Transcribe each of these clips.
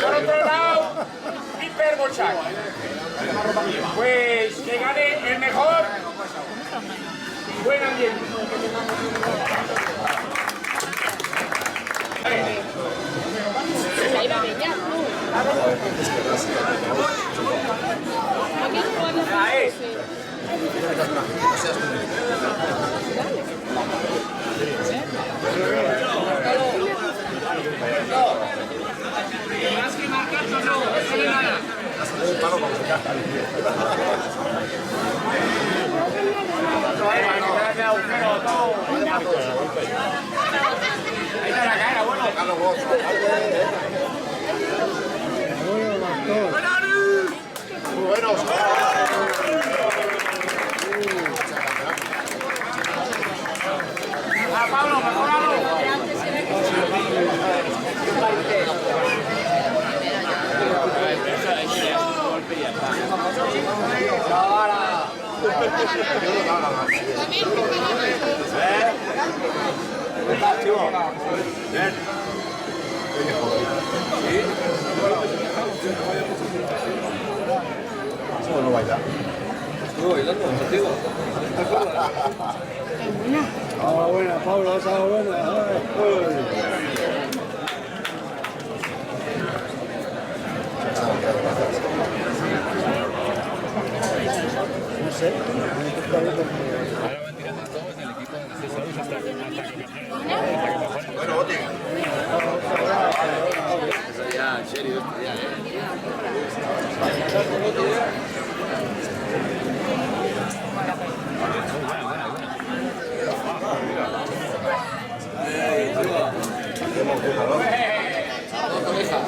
Por otro lado, Piper Bochak. Pues que gane el mejor. Buen ambiente. Más que marcar, no, eso no es nada. Ahí está la cara, bueno. Muy buenos. Pablo, mejoralo. ¿Cómo no baila? Estuvo bailando contigo. Ah, buena, Pablo, esa buena. No sé, Ahora van tirando todos del equipo de accesorios hasta que mejoren. Bueno, Oti. Eso ya, en serio, esto ya,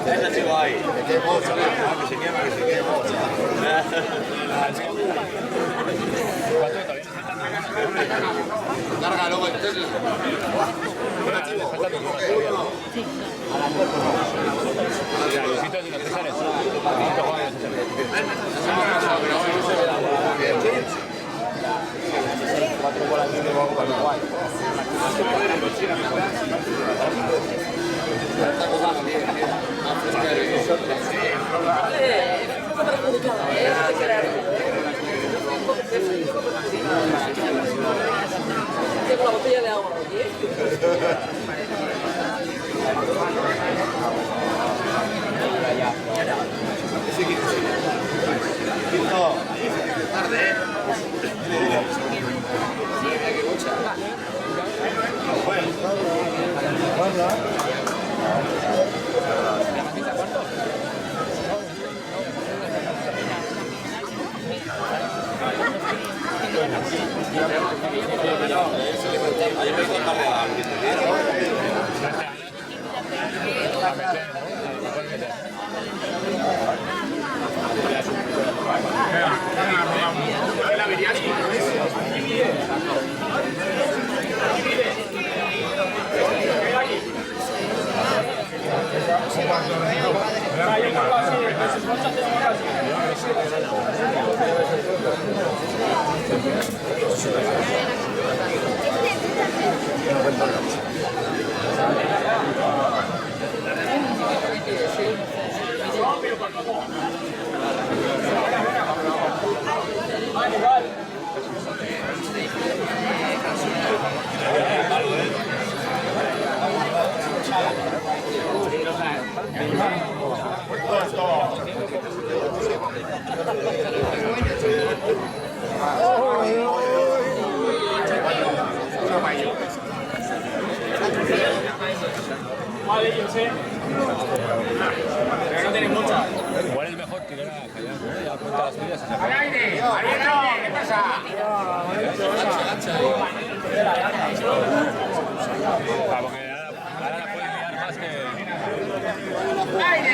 Esa chico ahí. Que se quema, que se quema. Carga luego el Tesla. Tengo la botella de agua aquí. Vale, yo sé. Pero no tenéis mucha. Igual es mejor tirar a callar, ¿no? Ya cuenta las tuyas y se ¡Al aire! ¿Qué pasa? porque ahora la pueden liar más que... ¡Aire!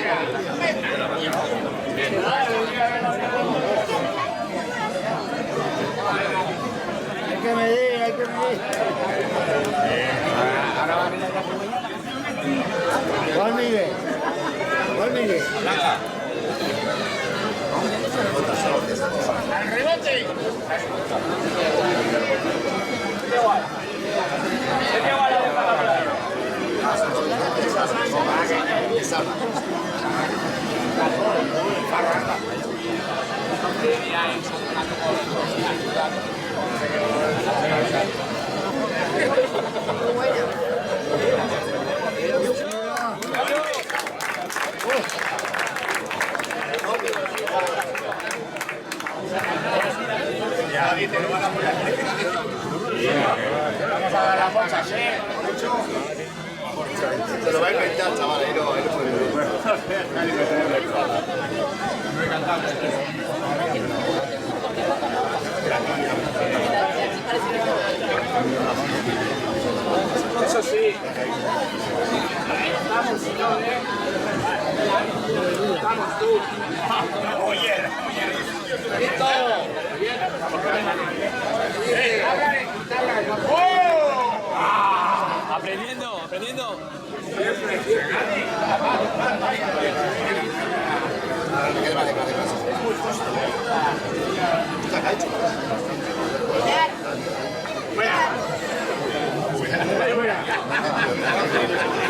hay que medir, hay que medir. ¿Cuál Miguel? ¿Cuál Miguel? ¡Al rebote! ¡Se lleva la boca! Vamos a dar la bolsa, sí. Se lo va a inventar, chaval, ahí no Eso sí. Vamos, vamos tú. Oye. Listo. Aprendiendo, aprendiendo.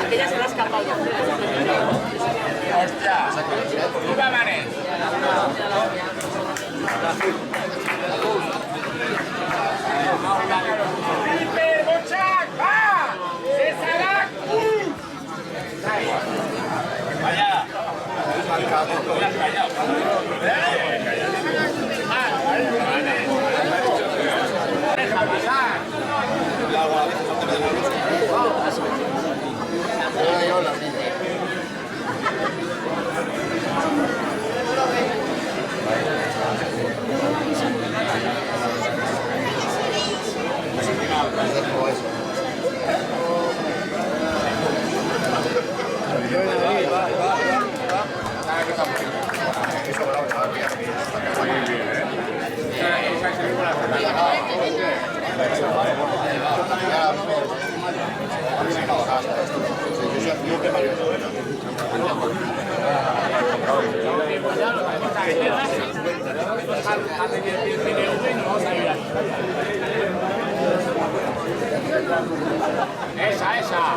Aquella se la ha escapado ya. Hostia. ¡Viva Manes! ¡Felipe, Bochac! ¡Va! ¡Cesarac! ¡Vaya! ¡Deja pasar! Esa.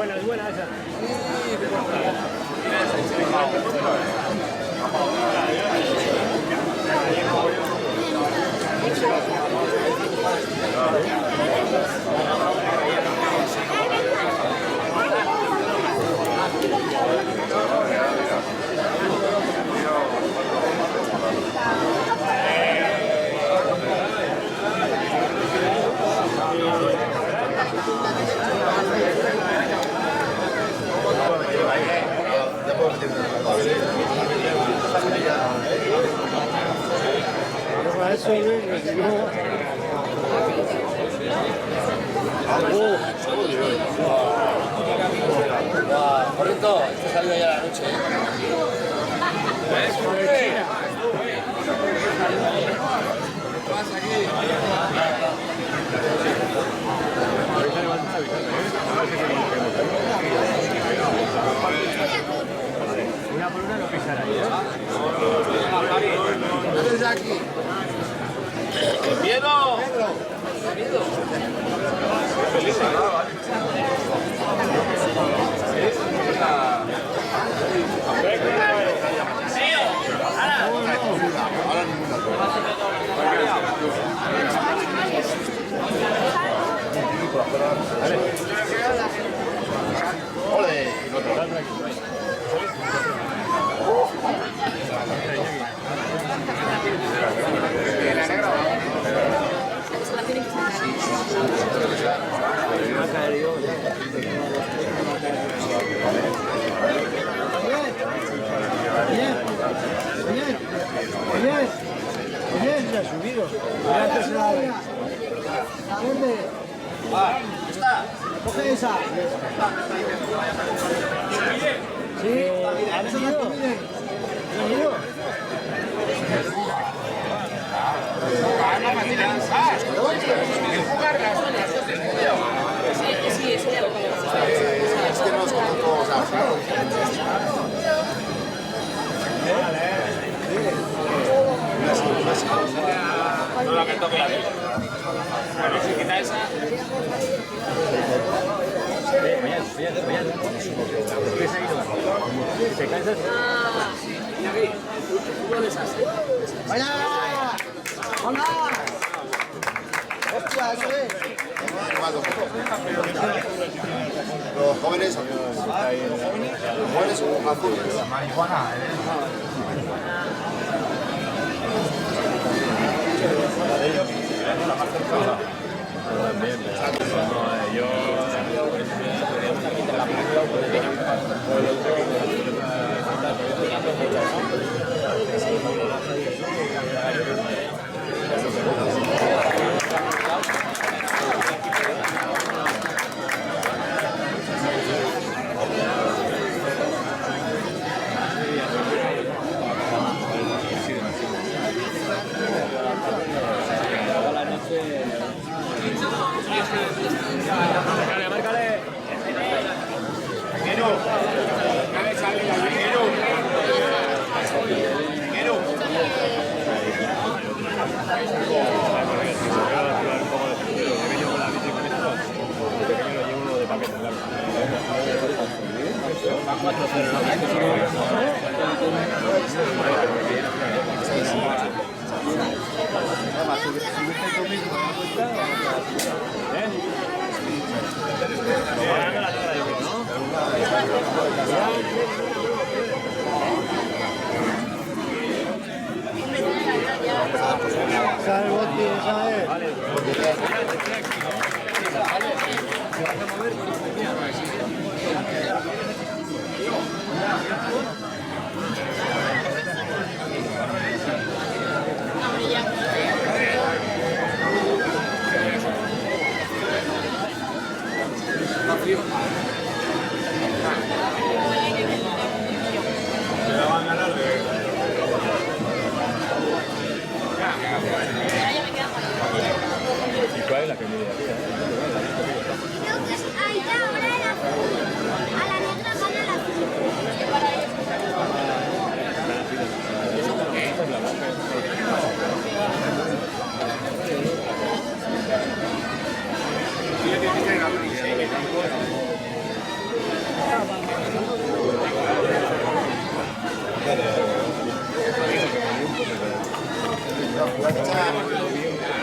Buena esa. Correcto, esto salió ya la noche. Una por una no pisar ahí, Desde aquí. ¡Miedo! Ole, Oye, se ha subido. Mira, antes se la... gusta? Coge esa. Sí, ¿han venido? ¿Han venido? Sí, eso ya lo conozco. Es que no los conozco, o sea, No la que toque la de. Bueno, si quita esa. ¿Te cansas? ¡Vaya! ¡Hola! ¡Hostia, eso es! los jóvenes son azules. ¿Sabes, Botti? ¿Sabes? ¿Y cuál es la que me diría? Creo que es ahí ahora el azul. A la negra gana el azul.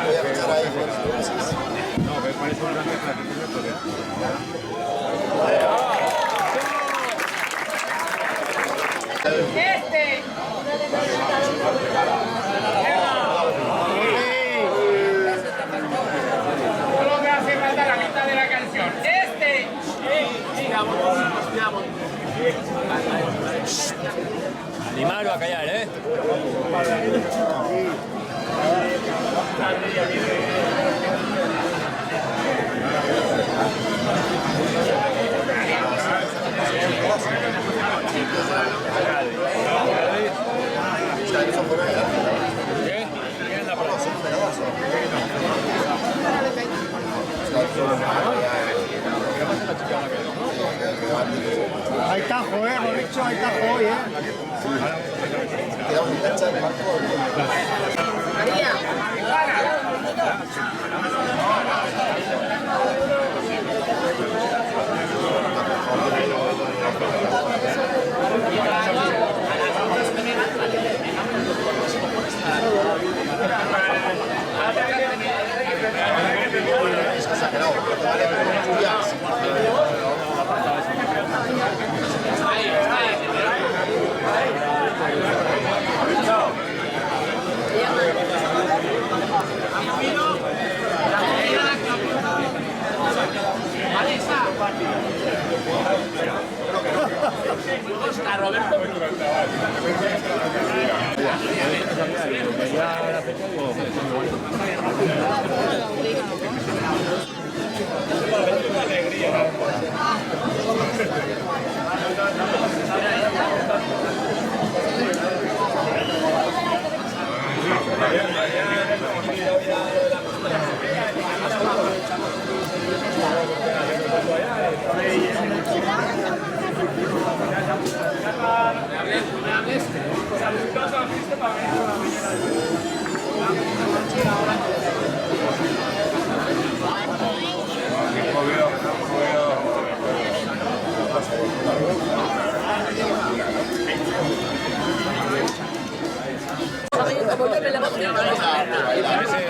Voy a echar ahí. No, pero parece una blanca para que tenga poder. Solo me hace falta la mitad de la canción. Animaros a callar, ¿eh? Hay tajo, hemos dicho, hay tajo hoy, Quedamos enganchados. María. Es exagerado, porque vale, pero ya. Ya la fecha, digo,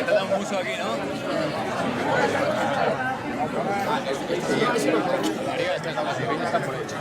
Te da un uso aquí, ¿no? Arriba está la mascarilla, está por hecho.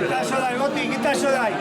Quita eso de ahí, Goti, quita eso de ahí.